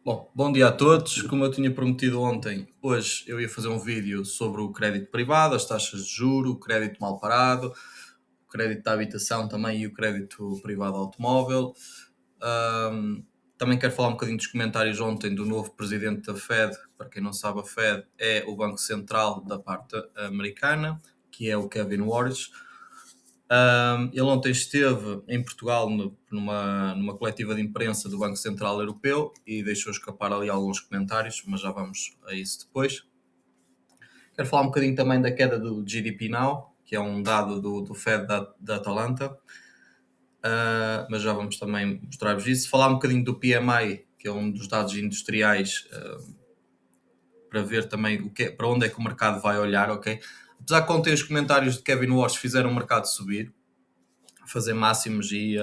Bom, bom dia a todos. Como eu tinha prometido ontem, hoje eu ia fazer um vídeo sobre o crédito privado, as taxas de juro, o crédito mal parado, o crédito da habitação também e o crédito privado automóvel. Ahm, Também quero falar um bocadinho dos comentários ontem do novo presidente da Fed. Para quem não sabe, a Fed é o Banco Central da parte americana, que é o Kevin Warsh. Ele ontem esteve em Portugal numa coletiva de imprensa do Banco Central Europeu e deixou escapar ali alguns comentários, mas já vamos a isso depois. Quero falar um bocadinho também da queda do GDP Now, que é um dado do Fed da Atalanta, mas já vamos também mostrar-vos isso. Falar um bocadinho do PMI, que é um dos dados industriais, para ver também para onde é que o mercado vai olhar, ok? Apesar que ontem os comentários de Kevin Walsh fizeram o mercado subir, fazer máximos e,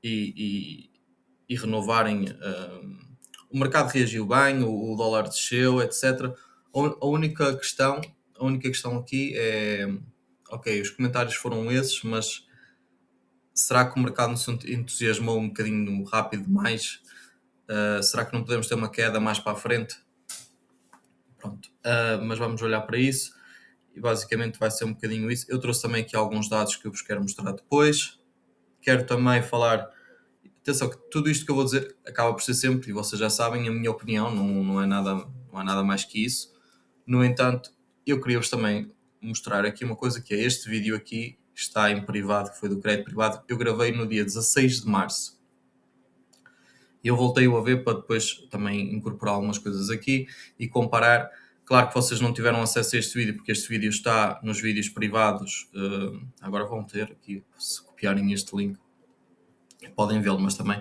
e renovarem. O mercado reagiu bem, o dólar desceu, etc. A única questão, a única questão aqui é, ok, os comentários foram esses, mas será que o mercado não se entusiasmou um bocadinho rápido demais? Será que não podemos ter uma queda mais para a frente? Pronto, mas vamos olhar para isso e basicamente vai ser um bocadinho isso. Eu trouxe também aqui alguns dados que eu vos quero mostrar depois. Quero também falar. Atenção, que tudo isto que eu vou dizer acaba por ser sempre, e vocês já sabem, a minha opinião, não é nada mais que isso. No entanto, eu queria-vos também mostrar aqui uma coisa que é este vídeo aqui, está em privado, que foi do crédito privado, eu gravei no dia 16 de março. E eu voltei-o a ver para depois também incorporar algumas coisas aqui e comparar. Claro que vocês não tiveram acesso a este vídeo, porque este vídeo está nos vídeos privados. Agora vão ter aqui, se copiarem este link, podem vê-lo, mas também,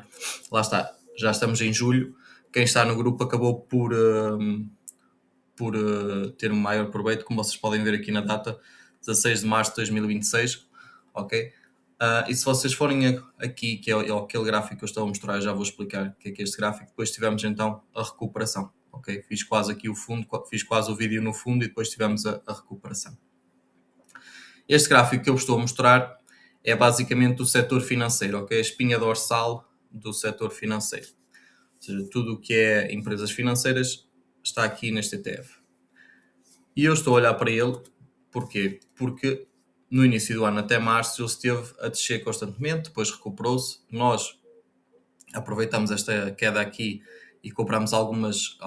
lá está, já estamos em julho, quem está no grupo acabou por ter um maior proveito, como vocês podem ver aqui na data, 16 de março de 2026, ok? E se vocês forem aqui, que é aquele gráfico que eu estou a mostrar, já vou explicar o que é este gráfico, depois tivemos então a recuperação, ok? Fiz quase aqui o fundo, fiz quase o vídeo no fundo e depois tivemos a recuperação. Este gráfico que eu vos estou a mostrar é basicamente o setor financeiro, ok? A espinha dorsal do setor financeiro. Ou seja, tudo o que é empresas financeiras está aqui neste ETF. E eu estou a olhar para ele, porquê? Porque no início do ano até março ele esteve a descer constantemente, depois recuperou-se. Nós aproveitamos esta queda aqui e compramos algumas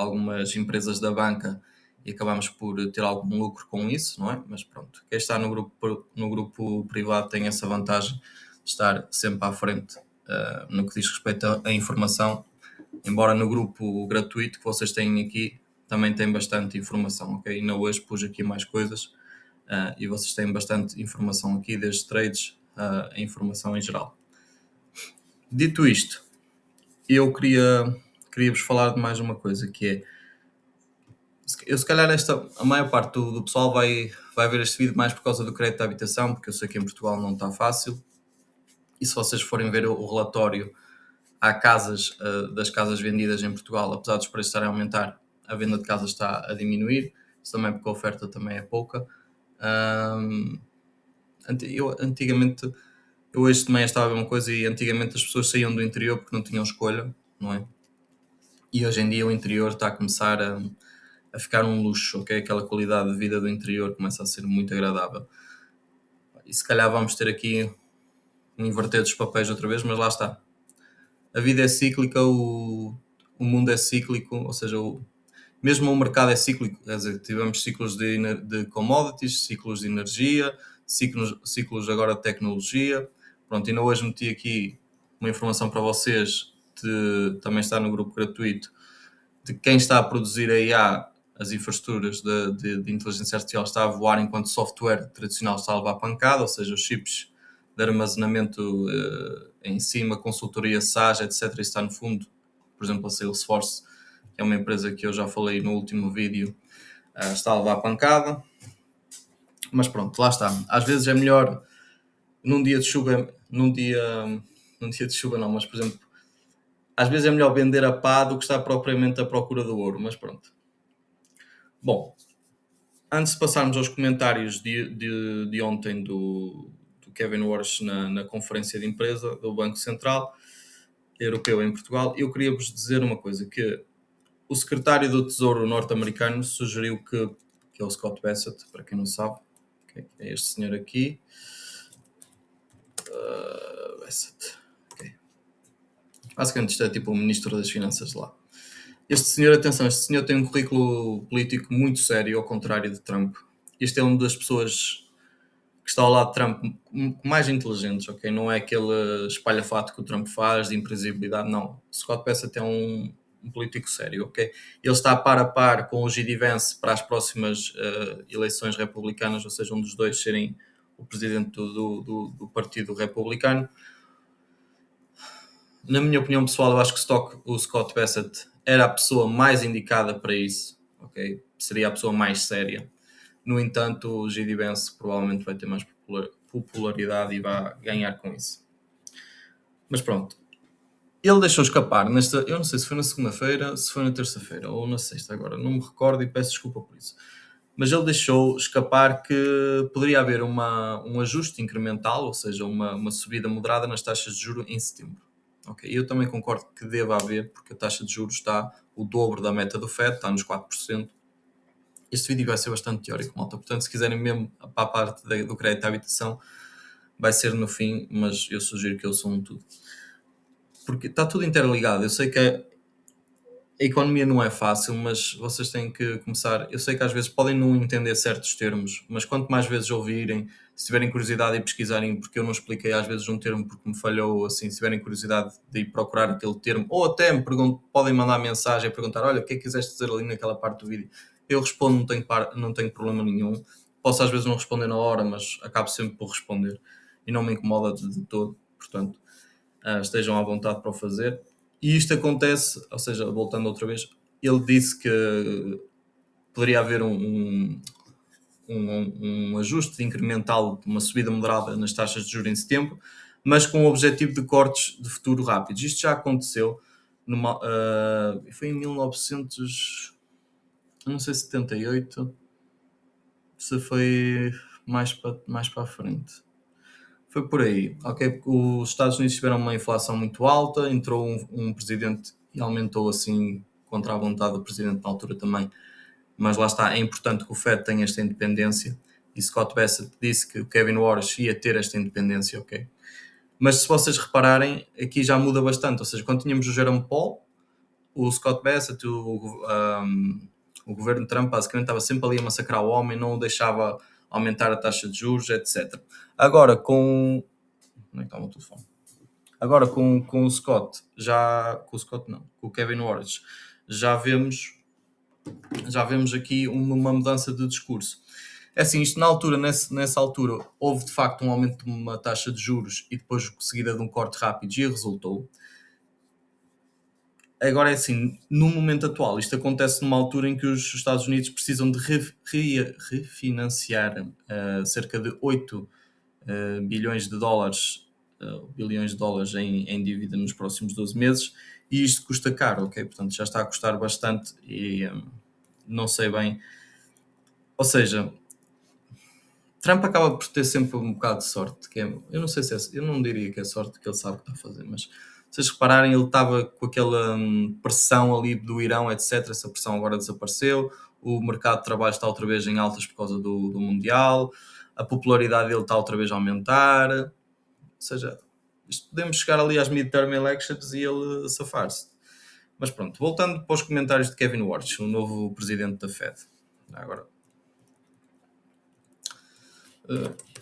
empresas da banca e acabamos por ter algum lucro com isso, não é? Mas pronto, quem está no grupo privado tem essa vantagem de estar sempre à frente no que diz respeito à informação, embora no grupo gratuito que vocês têm aqui também tem bastante informação, ok? Ainda hoje pus aqui mais coisas e vocês têm bastante informação aqui, desde trades a informação em geral. Dito isto, eu queria-vos falar de mais uma coisa, que é, eu se calhar a maior parte do pessoal vai ver este vídeo mais por causa do crédito de habitação, porque eu sei que em Portugal não está fácil, e se vocês forem ver o relatório, há casas, das casas vendidas em Portugal, apesar dos preços estarem a aumentar, a venda de casas está a diminuir, isso também porque a oferta também é pouca. Antigamente, eu hoje de manhã estava a ver uma coisa e antigamente as pessoas saíam do interior porque não tinham escolha, não é? E hoje em dia o interior está a começar a ficar um luxo, ok? Aquela qualidade de vida do interior começa a ser muito agradável. E se calhar vamos ter aqui um inverter dos papéis outra vez, mas lá está. A vida é cíclica, o mundo é cíclico, ou seja, mesmo o mercado é cíclico, quer dizer, tivemos ciclos de commodities, ciclos de energia, ciclos agora de tecnologia. Pronto, ainda hoje meti aqui uma informação para vocês, também está no grupo gratuito, de quem está a produzir a IA, as infraestruturas de inteligência artificial está a voar enquanto o software tradicional está a levar pancada, ou seja, os chips de armazenamento em cima, consultoria SaaS, etc. Isso está no fundo, por exemplo, a Salesforce, que é uma empresa que eu já falei no último vídeo, está a levar pancada. Mas pronto, lá está. Às vezes é melhor num dia de chuva, num dia de chuva não, mas por exemplo, às vezes é melhor vender a pá do que estar propriamente à procura do ouro, mas pronto. Bom, antes de passarmos aos comentários de ontem do Kevin Warsh na conferência de empresa do Banco Central, europeu em Portugal, eu queria vos dizer uma coisa, que o secretário do Tesouro norte-americano sugeriu que é o Scott Bessent, para quem não sabe, que é este senhor aqui. Bessent. Okay. Basicamente isto é tipo o ministro das finanças lá. Este senhor, atenção, este senhor tem um currículo político muito sério, ao contrário de Trump. Este é uma das pessoas que está ao lado de Trump mais inteligentes, ok? Não é aquele espalhafato que o Trump faz de imprevisibilidade, não. Scott Bessent é um político sério, ok? Ele está par a par com o J.D. Vance para as próximas eleições republicanas, ou seja, um dos dois serem o presidente do Partido Republicano. Na minha opinião pessoal, eu acho que o Scott Bessent era a pessoa mais indicada para isso, ok? Seria a pessoa mais séria. No entanto, o J.D. Vance provavelmente vai ter mais popularidade e vai ganhar com isso. Mas pronto. Ele deixou escapar nesta... Eu não sei se foi na segunda-feira, se foi na terça-feira ou na sexta agora. Não me recordo e peço desculpa por isso. Mas ele deixou escapar que poderia haver um ajuste incremental, ou seja, uma subida moderada nas taxas de juros em setembro. Okay? Eu também concordo que deva haver, porque a taxa de juros está o dobro da meta do FED, está nos 4%. Este vídeo vai ser bastante teórico, malta. Portanto, se quiserem mesmo para a parte do crédito à habitação, vai ser no fim, mas eu sugiro que eu sou um tudo. Porque está tudo interligado. Eu sei que a economia não é fácil, mas vocês têm que começar. Eu sei que às vezes podem não entender certos termos, mas quanto mais vezes ouvirem, se tiverem curiosidade e pesquisarem, porque eu não expliquei às vezes um termo porque me falhou, assim, se tiverem curiosidade de ir procurar aquele termo, ou até me podem mandar mensagem e perguntar: olha, o que é que quiseste dizer ali naquela parte do vídeo? Eu respondo, não tenho problema nenhum. Posso às vezes não responder na hora, mas acabo sempre por responder e não me incomoda de todo. Portanto, estejam à vontade para o fazer. E isto acontece, ou seja, voltando outra vez, ele disse que poderia haver um ajuste incremental, uma subida moderada nas taxas de juros em setembro, mas com o objetivo de cortes de futuro rápidos. Isto já aconteceu, foi em 1900, não sei, 78, se foi mais para a frente. Foi por aí, ok? Porque os Estados Unidos tiveram uma inflação muito alta, entrou um presidente e aumentou assim contra a vontade do presidente na altura também. Mas lá está, é importante que o Fed tenha esta independência e Scott Bessent disse que o Kevin Warsh ia ter esta independência, ok? Mas se vocês repararem, aqui já muda bastante, ou seja, quando tínhamos o Jerome Powell, o Scott Bessent, o governo de Trump basicamente estava sempre ali a massacrar o homem, não o deixava aumentar a taxa de juros, etc. Agora com... Onde é que está o meu telefone? Agora com o Scott, com o Kevin Warsh, já vemos aqui uma mudança de discurso. É assim, isto na altura, nessa altura, houve de facto um aumento de uma taxa de juros e depois seguida de um corte rápido e resultou. Agora é assim, no momento atual, isto acontece numa altura em que os Estados Unidos precisam de refinanciar cerca de 8 bilhões de dólares em dívida nos próximos 12 meses, e isto custa caro, ok? Portanto, já está a custar bastante e não sei bem. Ou seja, Trump acaba por ter sempre um bocado de sorte, eu não sei se eu não diria que é sorte, que ele sabe o que está a fazer, mas se vocês repararem, ele estava com aquela pressão ali do Irão, etc. Essa pressão agora desapareceu, o mercado de trabalho está outra vez em altas por causa do Mundial, a popularidade dele está outra vez a aumentar, ou seja, podemos chegar ali às midterm elections e ele safar-se. Mas pronto, voltando para os comentários de Kevin Warsh, o novo presidente da Fed. Agora,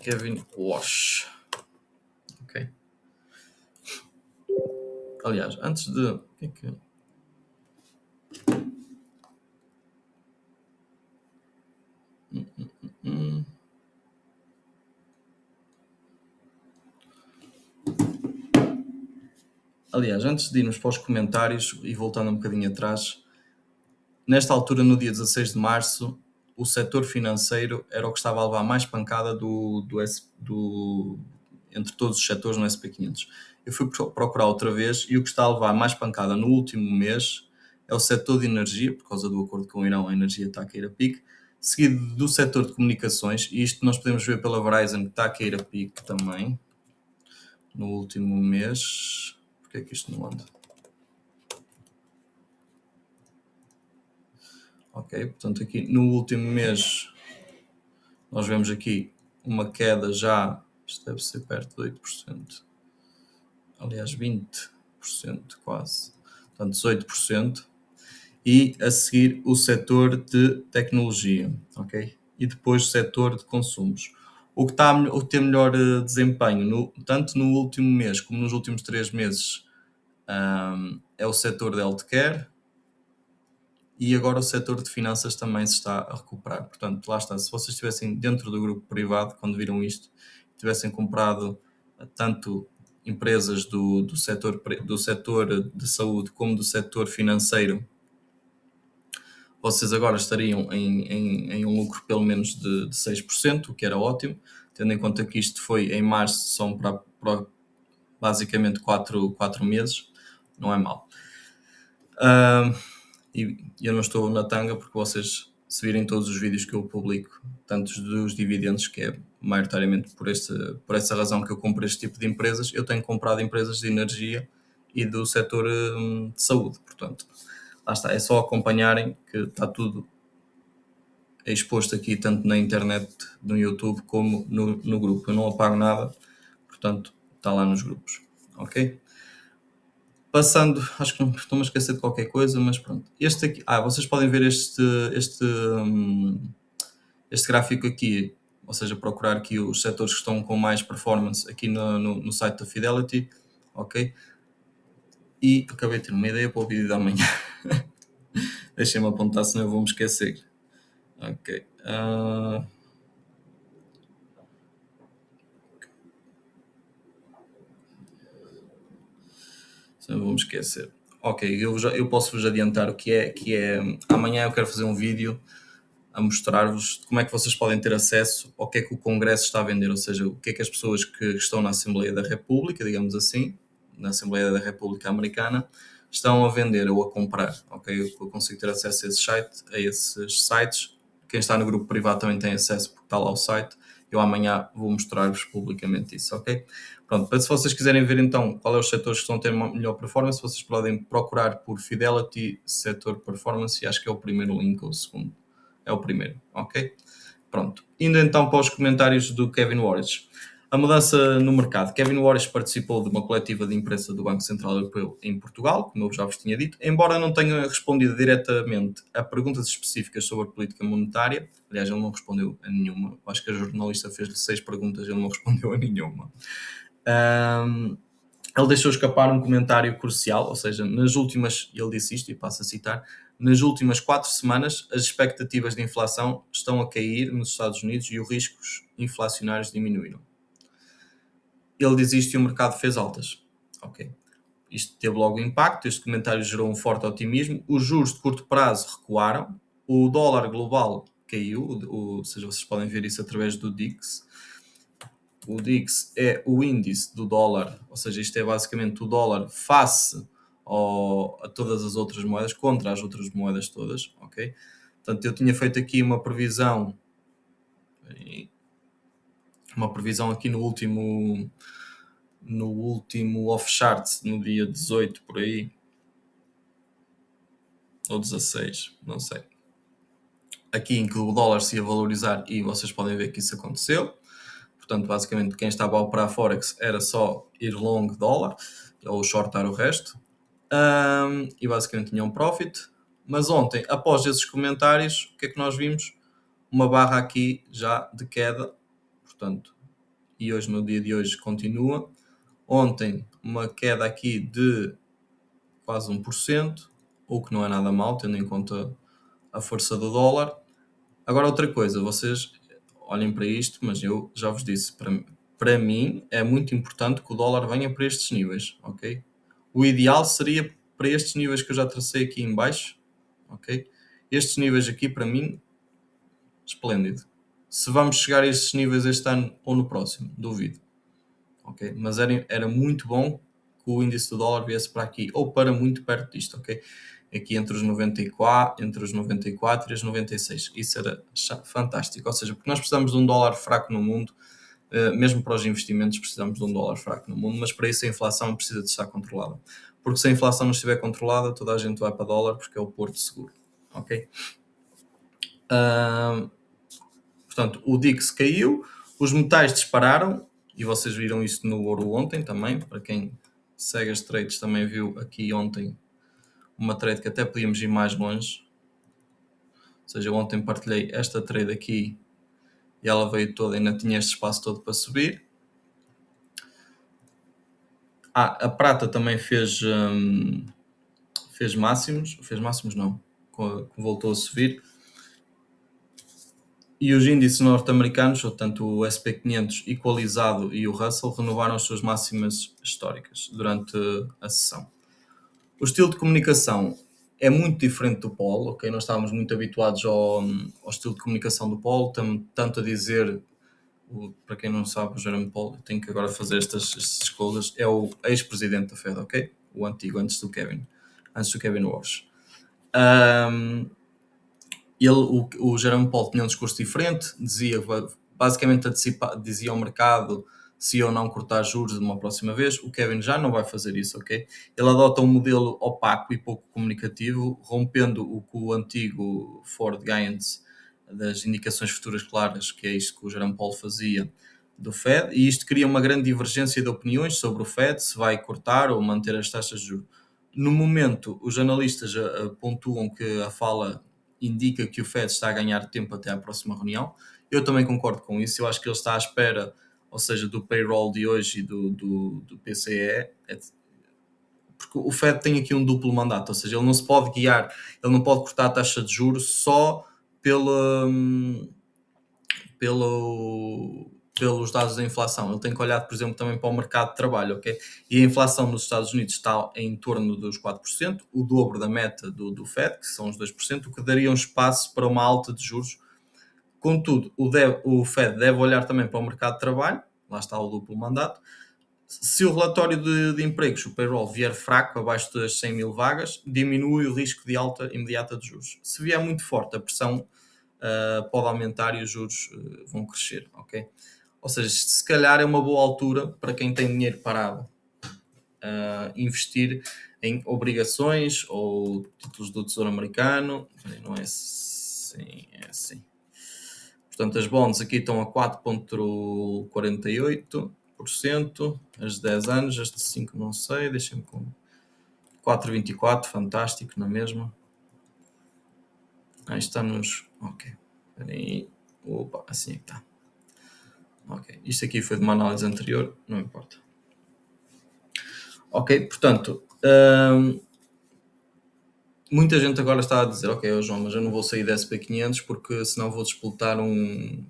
Kevin Warsh. Ok. Aliás, antes de... Aliás, antes de irmos para os comentários e voltando um bocadinho atrás, nesta altura, no dia 16 de março, o setor financeiro era o que estava a levar mais pancada entre todos os setores no SP500. Eu fui procurar outra vez e o que está a levar mais pancada no último mês é o setor de energia, por causa do acordo com o Irão, a energia está a cair a pique, seguido do setor de comunicações, e isto nós podemos ver pela Verizon, que está a cair a pique também, no último mês. Porque Porque é que isto não anda? Ok, portanto aqui no último mês nós vemos aqui uma queda já, isto deve ser perto de 8%, aliás 20% quase, portanto 18%, e a seguir o setor de tecnologia, ok? E depois o setor de consumos. O que está a ter melhor desempenho, tanto no último mês como nos últimos 3 meses, é o setor de healthcare, e agora o setor de finanças também se está a recuperar. Portanto, lá está, se vocês estivessem dentro do grupo privado, quando viram isto, tivessem comprado tanto empresas do setor de saúde como do setor financeiro, vocês agora estariam em um lucro pelo menos de 6%, o que era ótimo, tendo em conta que isto foi em março, são para basicamente 4 meses, não é mal. E eu não estou na tanga porque vocês, se virem todos os vídeos que eu publico, tanto dos dividendos, que é maioritariamente por essa razão que eu compro este tipo de empresas, eu tenho comprado empresas de energia e do setor de saúde. Portanto, lá está, é só acompanharem que está tudo exposto aqui, tanto na internet, no YouTube, como no grupo. Eu não apago nada, portanto, está lá nos grupos, ok? Passando, acho que não estou-me a esquecer de qualquer coisa, mas pronto. Este aqui, vocês podem ver este gráfico aqui, ou seja, procurar aqui os setores que estão com mais performance aqui no site da Fidelity, ok? E acabei de ter uma ideia para o vídeo da manhã. Deixem-me apontar, senão eu vou me esquecer. Ok. Senão eu vou me esquecer. Ok, eu posso-vos adiantar o que é. Amanhã eu quero fazer um vídeo a mostrar-vos como é que vocês podem ter acesso ao que é que o Congresso está a vender, ou seja, o que é que as pessoas que estão na Assembleia da República, digamos assim, na Assembleia da República Americana, estão a vender ou a comprar, ok? Eu consigo ter acesso a esses sites. Quem está no grupo privado também tem acesso porque está lá o site. Eu amanhã vou mostrar-vos publicamente isso, ok? Pronto, para se vocês quiserem ver então qual é os setores que estão a ter uma melhor performance, vocês podem procurar por Fidelity Setor Performance e acho que é o primeiro link ou o segundo. É o primeiro, ok? Pronto. Indo então para os comentários do Kevin Warris. A mudança no mercado. Kevin Warris participou de uma coletiva de imprensa do Banco Central Europeu em Portugal, como eu já vos tinha dito, embora não tenha respondido diretamente a perguntas específicas sobre a política monetária. Aliás, ele não respondeu a nenhuma. Acho que a jornalista fez-lhe 6 perguntas e ele não respondeu a nenhuma. Ele deixou escapar um comentário crucial, ou seja, ele disse isto, e passo a citar, nas últimas 4 semanas, as expectativas de inflação estão a cair nos Estados Unidos e os riscos inflacionários diminuíram. Ele diz isto e o mercado fez altas. Ok. Isto teve logo impacto, este comentário gerou um forte otimismo, os juros de curto prazo recuaram, o dólar global caiu, ou seja, vocês podem ver isso através do DIX. O DIX é o índice do dólar, ou seja, isto é basicamente o dólar face a todas as outras moedas, contra as outras moedas todas, ok? Portanto, eu tinha feito aqui uma previsão aqui no último off-chart, no dia 18, por aí, ou 16, não sei. Aqui em que o dólar se ia valorizar e vocês podem ver que isso aconteceu. Portanto, basicamente, quem estava a operar Forex era só ir long dólar ou shortar o resto. E basicamente tinha um profit. Mas ontem, após esses comentários, o que é que nós vimos? Uma barra aqui já de queda. Portanto, e hoje, no dia de hoje, continua. Ontem, uma queda aqui de quase 1%, o que não é nada mal, tendo em conta a força do dólar. Agora, outra coisa, vocês olhem para isto, mas eu já vos disse, para mim é muito importante que o dólar venha para estes níveis, ok? O ideal seria para estes níveis que eu já tracei aqui em baixo, ok? Estes níveis aqui, para mim, esplêndido. Se vamos chegar a estes níveis este ano ou no próximo, duvido, ok? Mas era muito bom que o índice do dólar viesse para aqui, ou para muito perto disto, ok? Aqui entre os 94 e os 96. Isso era fantástico. Ou seja, porque nós precisamos de um dólar fraco no mundo Mesmo para os investimentos precisamos de um dólar fraco no mundo, mas para isso a inflação precisa de estar controlada. Porque se a inflação não estiver controlada, toda a gente vai para dólar porque é o porto seguro. Ok? Portanto, o DIX caiu, os metais dispararam, e vocês viram isso no ouro ontem também. Para quem segue as trades também viu aqui ontem uma trade que até podíamos ir mais longe. Ou seja, ontem partilhei esta trade aqui e ela veio toda, ainda tinha este espaço todo para subir. A prata também fez máximos não, voltou a subir. E os índices norte-americanos, tanto o SP500 equalizado e o Russell, renovaram as suas máximas históricas durante a sessão. O estilo de comunicação é muito diferente do Paul, ok? Nós estávamos muito habituados ao estilo de comunicação do Paul, tanto a dizer, para quem não sabe, o Jerome Powell, tenho que agora fazer estas disclosures, é o ex-presidente da Fed, ok? O antigo, antes do Kevin Walsh. O Jerome Powell tinha um discurso diferente, basicamente dizia ao mercado se ou não cortar juros de uma próxima vez. O Kevin já não vai fazer isso, ok? Ele adota um modelo opaco e pouco comunicativo, rompendo o que o antigo Ford Gaines das indicações futuras claras, que é isto que o Jerome Powell fazia do Fed, e isto cria uma grande divergência de opiniões sobre o Fed, se vai cortar ou manter as taxas de juros. No momento, os analistas pontuam que a fala indica que o Fed está a ganhar tempo até à próxima reunião. Eu também concordo com isso. Eu acho que ele está à espera, ou seja, do payroll de hoje e do PCE, porque o Fed tem aqui um duplo mandato, ou seja, ele não se pode guiar, ele não pode cortar a taxa de juros só pelos dados da inflação. Ele tem que olhar, por exemplo, também para o mercado de trabalho, ok? E a inflação nos Estados Unidos está em torno dos 4%, o dobro da meta do Fed, que são os 2%, o que daria um espaço para uma alta de juros. Contudo, o Fed deve olhar também para o mercado de trabalho, lá está o duplo mandato. Se o relatório de empregos, o payroll, vier fraco, abaixo das 100 mil vagas, diminui o risco de alta imediata de juros. Se vier muito forte, a pressão pode aumentar e os juros vão crescer, ok? Ou seja, se calhar é uma boa altura para quem tem dinheiro parado investir em obrigações ou títulos do Tesouro Americano. Não é assim, é assim. Portanto, as bonds aqui estão a 4,48%, as de 10 anos, as de 5 não sei, deixem-me com 4,24, fantástico, não é mesmo? Aí está nos... Ok, espera aí. Opa, assim é que está. Ok, isto aqui foi de uma análise anterior, não importa. Ok, portanto, muita gente agora está a dizer, ok, João, mas eu não vou sair da SP500 porque senão vou disputar um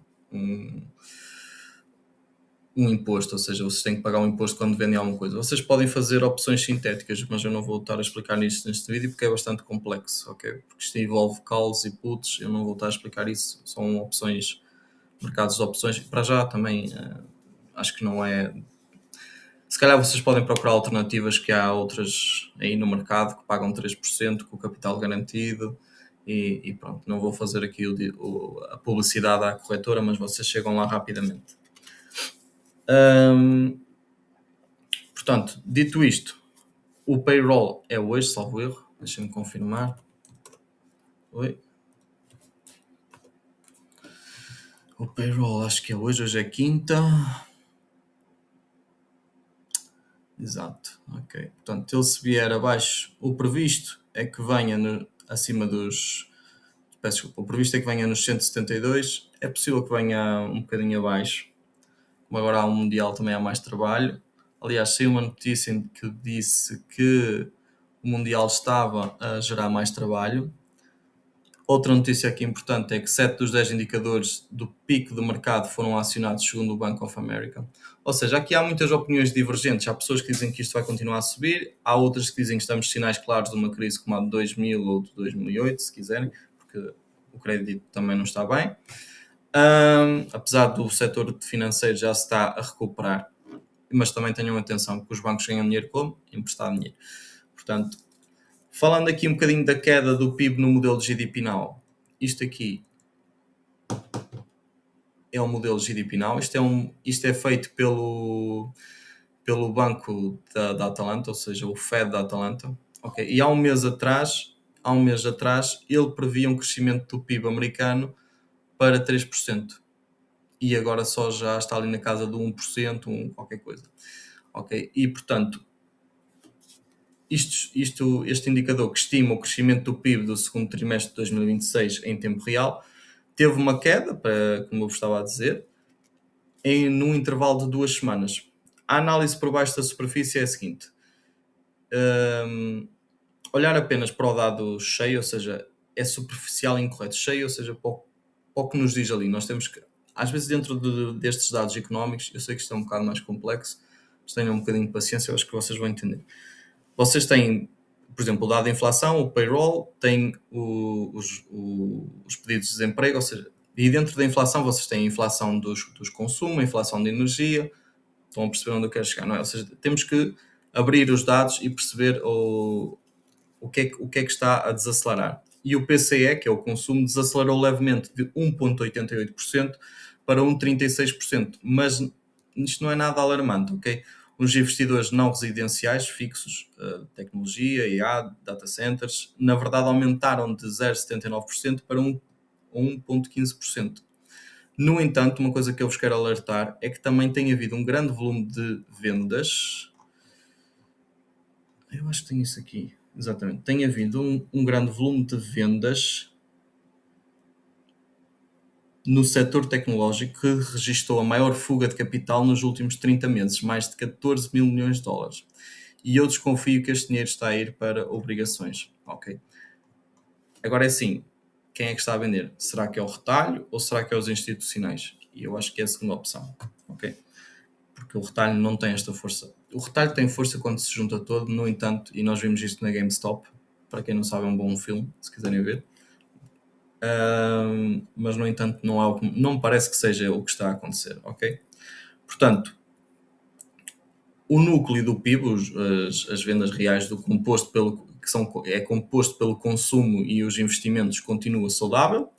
imposto, ou seja, vocês têm que pagar um imposto quando vendem alguma coisa. Vocês podem fazer opções sintéticas, mas eu não vou estar a explicar isto neste vídeo porque é bastante complexo, ok? Porque isto envolve calls e puts, eu não vou estar a explicar isso, são opções, mercados de opções, para já também acho que não é... Se calhar vocês podem procurar alternativas, que há outras aí no mercado que pagam 3% com o capital garantido e pronto, não vou fazer aqui a publicidade à corretora, mas vocês chegam lá rapidamente. Portanto, dito isto, o payroll é hoje, salvo erro, deixem-me confirmar. Oi. O payroll acho que é hoje é quinta. Exato, ok. Portanto, ele se vier abaixo, o previsto é que venha acima dos... Peço desculpa, o previsto é que venha nos 172, é possível que venha um bocadinho abaixo, como agora há um Mundial também há mais trabalho. Aliás, saiu uma notícia que disse que o Mundial estava a gerar mais trabalho. Outra notícia aqui importante é que 7 dos 10 indicadores do pico de mercado foram acionados segundo o Bank of America. Ou seja, aqui há muitas opiniões divergentes. Há pessoas que dizem que isto vai continuar a subir, há outras que dizem que estamos sinais claros de uma crise como a de 2000 ou de 2008, se quiserem, porque o crédito também não está bem. Apesar do setor financeiro já se está a recuperar, mas também tenham atenção que os bancos ganham dinheiro como? Emprestar dinheiro. Portanto, falando aqui um bocadinho da queda do PIB no modelo de GDP Now, isto aqui é o modelo GDP Now. Isto é feito pelo banco da Atalanta, ou seja, o Fed da Atalanta. Okay? E há um mês atrás, ele previa um crescimento do PIB americano para 3%. E agora só já está ali na casa do 1%, qualquer coisa. Okay? E, portanto, este indicador que estima o crescimento do PIB do segundo trimestre de 2026 em tempo real, teve uma queda, como eu vos estava a dizer, num intervalo de 2 semanas. A análise por baixo da superfície é a seguinte: olhar apenas para o dado cheio, ou seja, é superficial e incorreto. Cheio, ou seja, para o que nos diz ali. Nós temos que, às vezes, dentro destes dados económicos, eu sei que isto é um bocado mais complexo, mas tenham um bocadinho de paciência, eu acho que vocês vão entender. Vocês têm, por exemplo, o dado de inflação, o payroll, têm os pedidos de desemprego, ou seja, e dentro da inflação vocês têm a inflação dos consumos, a inflação de energia. Estão a perceber onde eu quero chegar, não é? Ou seja, temos que abrir os dados e perceber o que é que está a desacelerar. E o PCE, que é o consumo, desacelerou levemente de 1,88% para 1,36%. Mas isto não é nada alarmante, ok? Os investidores não residenciais fixos, tecnologia, IA, data centers, na verdade aumentaram de 0,79% para 1,15%. No entanto, uma coisa que eu vos quero alertar é que também tem havido um grande volume de vendas. Eu acho que tenho isso aqui. Exatamente. Tem havido um grande volume de vendas no setor tecnológico que registrou a maior fuga de capital nos últimos 30 meses, mais de 14 mil milhões de dólares. E eu desconfio que este dinheiro está a ir para obrigações. Ok. Agora é assim, quem é que está a vender? Será que é o retalho ou será que é os institucionais? E eu acho que é a segunda opção. Ok. Porque o retalho não tem esta força. O retalho tem força quando se junta todo, no entanto, e nós vimos isto na GameStop, para quem não sabe é um bom filme, se quiserem ver. Mas no entanto não me parece que seja o que está a acontecer, ok? Portanto, o núcleo do PIB, as vendas reais do composto é composto pelo consumo e os investimentos, continua saudável,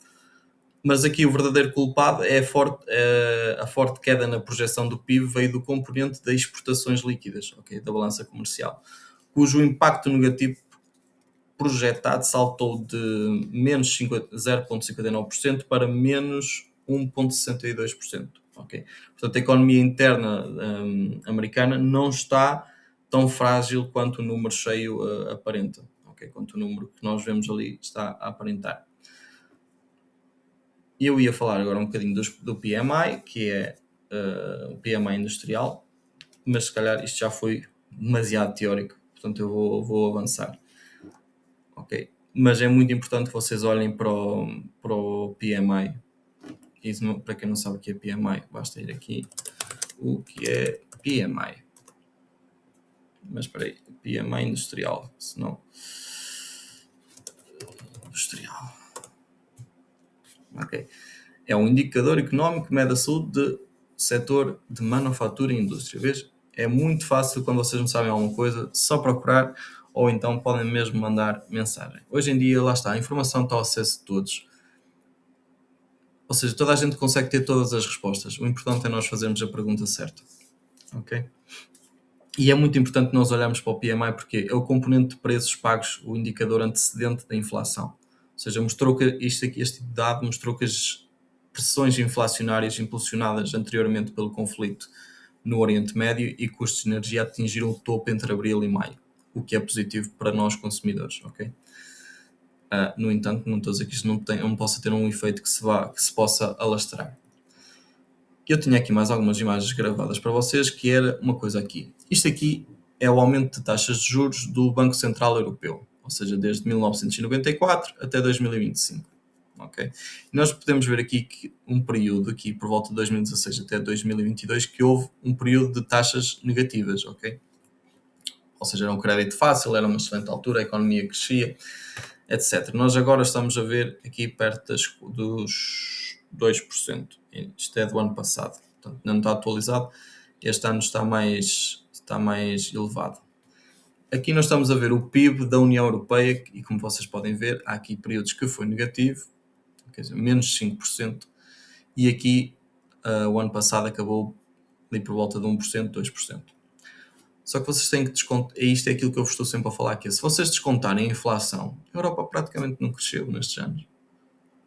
mas aqui o verdadeiro culpado é a forte queda na projeção do PIB veio do componente das exportações líquidas, ok, da balança comercial, cujo impacto negativo projetado saltou de menos 0,59% para menos 1,62%. Okay? Portanto, a economia interna americana não está tão frágil quanto o número cheio aparenta. Okay? Quanto o número que nós vemos ali está a aparentar. Eu ia falar agora um bocadinho do PMI, que é o PMI industrial, mas se calhar isto já foi demasiado teórico, portanto eu vou avançar. Ok, mas é muito importante que vocês olhem para o PMI. Isso, para quem não sabe o que é PMI, basta ir aqui. O que é PMI? Mas espera aí, PMI industrial, senão... Industrial. Ok. É um indicador económico que mede a saúde do setor de manufatura e indústria. Vês? É muito fácil, quando vocês não sabem alguma coisa, só procurar ou então podem mesmo mandar mensagem. Hoje em dia, lá está, a informação está ao acesso de todos. Ou seja, toda a gente consegue ter todas as respostas. O importante é nós fazermos a pergunta certa. Ok? E é muito importante nós olharmos para o PMI porque é o componente de preços pagos, o indicador antecedente da inflação. Ou seja, mostrou que este dado mostrou que as pressões inflacionárias impulsionadas anteriormente pelo conflito no Oriente Médio e custos de energia atingiram o topo entre abril e maio, o que é positivo para nós consumidores, ok? No entanto, não estou a dizer que isto não possa ter um efeito que se possa alastrar. Eu tinha aqui mais algumas imagens gravadas para vocês, que era uma coisa aqui. Isto aqui é o aumento de taxas de juros do Banco Central Europeu, ou seja, desde 1994 até 2025. Okay? Nós podemos ver aqui que um período, aqui por volta de 2016 até 2022, que houve um período de taxas negativas, ok? Ou seja, era um crédito fácil, era uma excelente altura, a economia crescia, etc. Nós agora estamos a ver aqui perto dos 2%. Isto é do ano passado, portanto não está atualizado. Este ano está mais elevado. Aqui nós estamos a ver o PIB da União Europeia e, como vocês podem ver, há aqui períodos que foi negativo, quer dizer, menos 5%, e aqui o ano passado acabou ali por volta de 1%, 2%. Só que vocês têm que descontar, e isto é aquilo que eu vos estou sempre a falar aqui, se vocês descontarem a inflação, a Europa praticamente não cresceu nestes anos.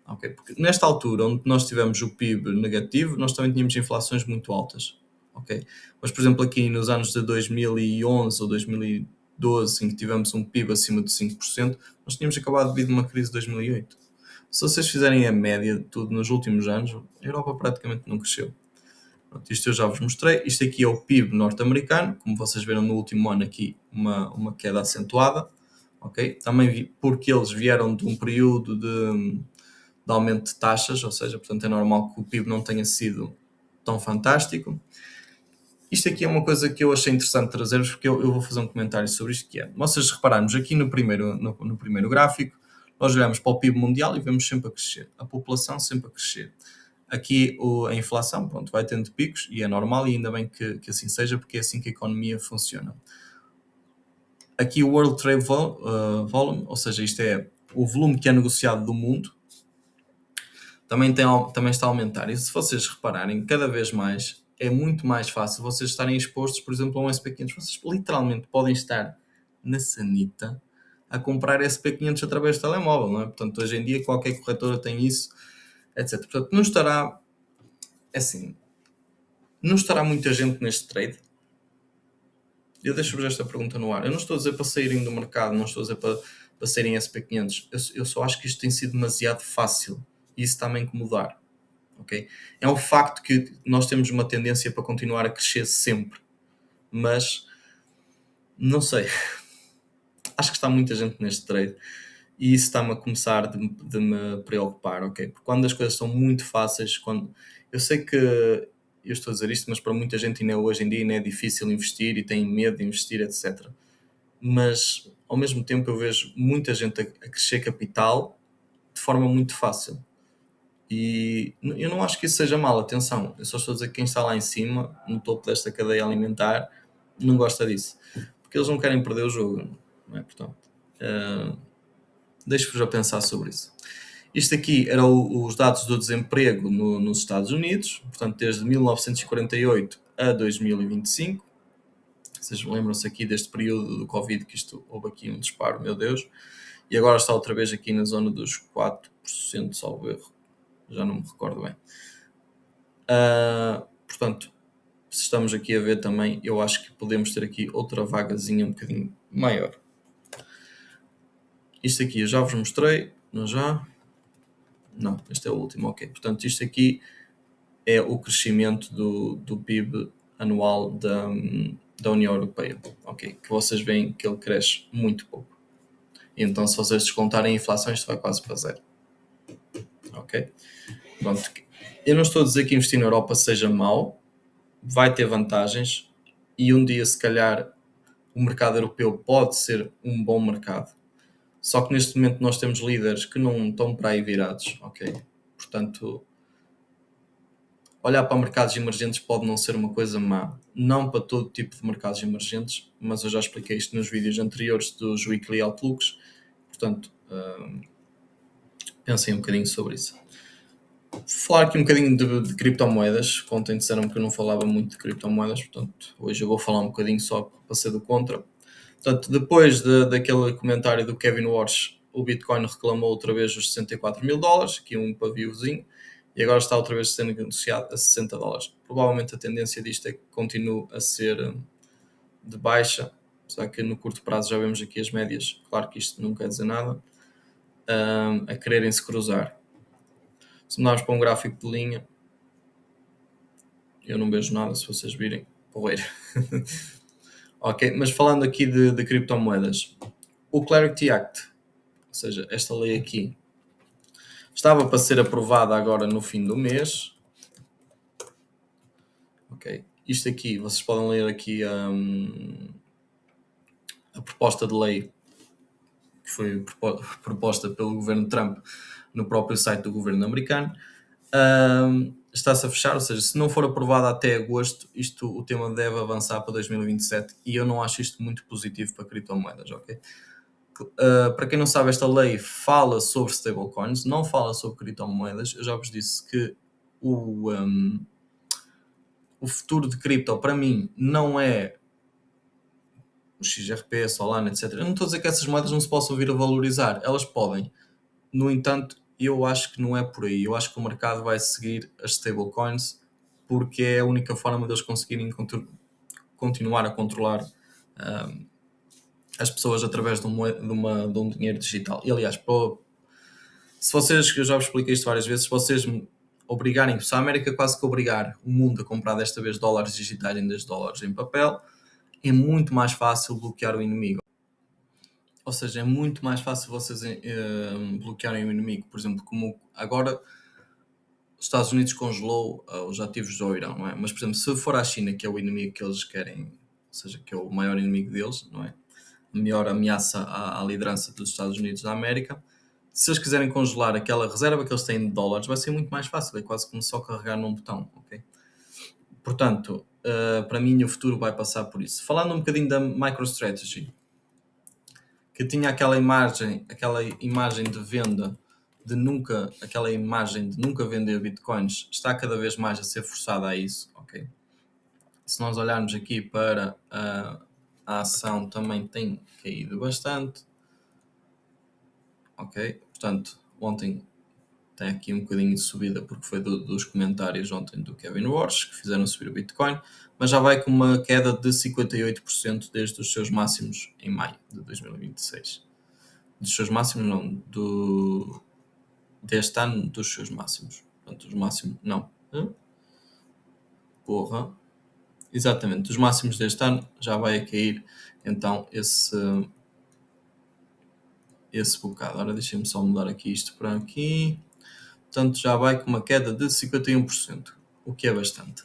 Okay? Porque nesta altura, onde nós tivemos o PIB negativo, nós também tínhamos inflações muito altas. Okay? Mas, por exemplo, aqui nos anos de 2011 ou 2012, em que tivemos um PIB acima de 5%, nós tínhamos acabado de vir de uma crise de 2008. Se vocês fizerem a média de tudo nos últimos anos, a Europa praticamente não cresceu. Pronto, isto eu já vos mostrei. Isto aqui é o PIB norte-americano. Como vocês viram no último ano aqui, uma queda acentuada. Okay? Também porque eles vieram de um período de aumento de taxas, ou seja, portanto é normal que o PIB não tenha sido tão fantástico. Isto aqui é uma coisa que eu achei interessante trazer-vos, porque eu vou fazer um comentário sobre isto, que é, vocês repararmos aqui no primeiro gráfico, nós olhamos para o PIB mundial e vemos sempre a crescer, a população sempre a crescer. Aqui a inflação, pronto, vai tendo picos e é normal e ainda bem que assim seja, porque é assim que a economia funciona. Aqui o World Trade Volume, ou seja, isto é o volume que é negociado do mundo, também está a aumentar. E se vocês repararem, cada vez mais é muito mais fácil vocês estarem expostos, por exemplo, a um SP500. Vocês literalmente podem estar na sanita a comprar SP500 através do telemóvel, não é? Portanto, hoje em dia qualquer corretora tem isso, etc. Portanto, não estará muita gente neste trade. Eu deixo-vos esta pergunta no ar. Eu não estou a dizer para saírem do mercado, não estou a dizer para saírem SP500. Eu só acho que isto tem sido demasiado fácil e isso está-me a incomodar. Okay? É um facto que nós temos uma tendência para continuar a crescer sempre, mas não sei. Acho que está muita gente neste trade e isso está-me a começar de me preocupar, ok? Porque quando as coisas são muito fáceis, eu sei que eu estou a dizer isto, mas para muita gente ainda hoje em dia ainda é difícil investir e tem medo de investir, etc. Mas ao mesmo tempo eu vejo muita gente a crescer capital de forma muito fácil. E eu não acho que isso seja mal, atenção, eu só estou a dizer que quem está lá em cima, no topo desta cadeia alimentar, não gosta disso, porque eles não querem perder o jogo, não é? Portanto, deixo-vos a pensar sobre isso. Isto aqui eram os dados do desemprego nos Estados Unidos, portanto, desde 1948 a 2025. Vocês lembram-se aqui deste período do Covid, que houve aqui um disparo, meu Deus, e agora está outra vez aqui na zona dos 4%, salvo erro. Já não me recordo bem. Portanto, se estamos aqui a ver também, eu acho que podemos ter aqui outra vagazinha um bocadinho maior. Isto aqui eu já vos mostrei, não já? Não, este é o último, ok. Portanto, isto aqui é o crescimento do PIB anual da União Europeia, ok? Que vocês veem que ele cresce muito pouco. E então, se vocês descontarem a inflação, isto vai quase para zero. Ok? Pronto. Eu não estou a dizer que investir na Europa seja mau, vai ter vantagens e um dia, se calhar, o mercado europeu pode ser um bom mercado. Só que neste momento nós temos líderes que não estão para aí virados, ok? Portanto, olhar para mercados emergentes pode não ser uma coisa má. Não para todo tipo de mercados emergentes, mas eu já expliquei isto nos vídeos anteriores dos Weekly Outlooks. Portanto, pensem um bocadinho sobre isso. Falar aqui um bocadinho de criptomoedas. Ontem disseram que eu não falava muito de criptomoedas, portanto, hoje eu vou falar um bocadinho só para ser do contra. Portanto, depois daquele comentário do Kevin Walsh, o Bitcoin reclamou outra vez os 64 mil dólares, aqui um paviozinho, e agora está outra vez sendo negociado a 60 dólares. Provavelmente a tendência disto é que continue a ser de baixa, só que no curto prazo já vemos aqui as médias, claro que isto não quer dizer nada, a quererem se cruzar. Se mudarmos para um gráfico de linha, eu não vejo nada, se vocês virem, porreiro. Ok, mas falando aqui de criptomoedas, o Clarity Act, ou seja, esta lei aqui, estava para ser aprovada agora no fim do mês. Ok, isto aqui, vocês podem ler aqui a proposta de lei que foi proposta pelo governo Trump no próprio site do governo americano. Está-se a fechar, ou seja, se não for aprovada até agosto, o tema deve avançar para 2027 e eu não acho isto muito positivo para criptomoedas, ok? Para quem não sabe, esta lei fala sobre stablecoins, não fala sobre criptomoedas. Eu já vos disse que o futuro de cripto para mim não é o XRP, Solana, etc. Eu não estou a dizer que essas moedas não se possam vir a valorizar, elas podem. No entanto, eu acho que não é por aí. Eu acho que o mercado vai seguir as stablecoins porque é a única forma deles conseguirem continuar a controlar as pessoas através de um dinheiro digital. E aliás, se vocês, eu já vos expliquei isto várias vezes, se vocês me obrigarem, se a América quase que obrigar o mundo a comprar desta vez dólares digitais em vez de dólares em papel, é muito mais fácil bloquear o inimigo. Ou seja, é muito mais fácil vocês bloquearem o inimigo. Por exemplo, como agora os Estados Unidos congelou os ativos do Irão, não é? Mas, por exemplo, se for a China, que é o inimigo que eles querem, ou seja, que é o maior inimigo deles, não é? A maior ameaça à liderança dos Estados Unidos da América, se eles quiserem congelar aquela reserva que eles têm de dólares, vai ser muito mais fácil, é quase como só carregar num botão, ok? Portanto, para mim o futuro vai passar por isso. Falando um bocadinho da MicroStrategy, que tinha aquela imagem de venda aquela imagem de nunca vender bitcoins, está cada vez mais a ser forçada a isso, ok? Se nós olharmos aqui para a ação, também tem caído bastante, ok? Portanto, ontem tem aqui um bocadinho de subida porque foi dos comentários ontem do Kevin Warsh que fizeram subir o Bitcoin, mas já vai com uma queda de 58% desde os seus máximos em maio de 2026. Dos seus máximos não, deste ano dos seus máximos. Portanto, os máximos, não. Porra. Exatamente, dos máximos deste ano já vai a cair então esse bocado. Ora, deixem-me só mudar aqui isto para aqui. Portanto, já vai com uma queda de 51%, o que é bastante.